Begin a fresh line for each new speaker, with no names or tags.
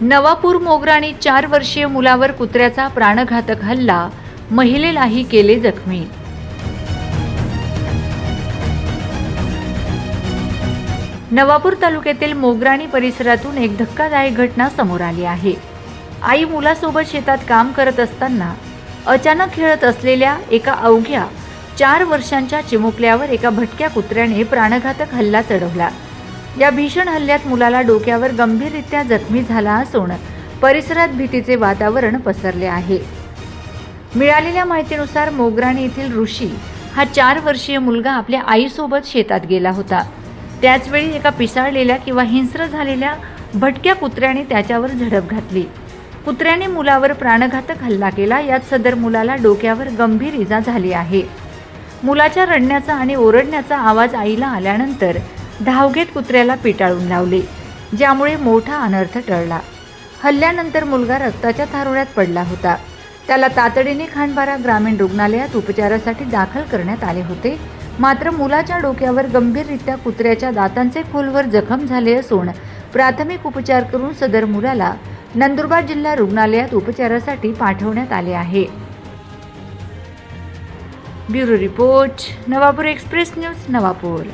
नवापूर मोगराणी 4 वर्षीय मुलावर कुत्र्याचा प्राणघातक हल्ला, महिलेलाही केले जखमी। नवापूर तालुक्यातील मोगराणी परिसरातून एक धक्कादायक घटना समोर आली आहे। आई मुलासोबत शेतात काम करत असताना अचानक खेळत असलेल्या एका अवघ्या 4 वर्षांच्या चिमुकल्यावर एका भटक्या कुत्र्याने प्राणघातक हल्ला चढवला। या भीषण हल्ल्यात मुलाला डोक्यावर गंभीररित्या जखमी झाला असून परिसरात भीतीचे वातावरण पसरले आहे। मिळालेल्या माहितीनुसार मोगराणी येथील ऋषी हा 4 वर्षीय मुलगा आपल्या आईसोबत शेतात गेला होता। त्याचवेळी एका पिसाळलेल्या किंवा हिंस्र झालेल्या भटक्या कुत्र्याने त्याच्यावर झडप घातली। कुत्र्याने मुलावर प्राणघातक हल्ला केला। यात सदर मुलाला डोक्यावर गंभीर इजा झाली आहे। मुलाच्या रडण्याचा आणि ओरडण्याचा आवाज आईला आल्यानंतर धाव घेत कुत्र्याला पिटाळून लावले, ज्यामुळे मोठा अनर्थ टळला। हल्ल्यानंतर मुलगा रक्ताच्या थारोळ्यात पडला होता। त्याला तातडीने खांडबारा ग्रामीण रुग्णालयात उपचारासाठी दाखल करण्यात आले होते। मात्र मुलाच्या डोक्यावर गंभीररित्या कुत्र्याच्या दातांचे खोलवर जखम झाले असून प्राथमिक उपचार करून सदर मुलाला नंदुरबार जिल्हा रुग्णालयात उपचारासाठी पाठवण्यात आले आहे। Bureau report, Navapur express news, Navapur.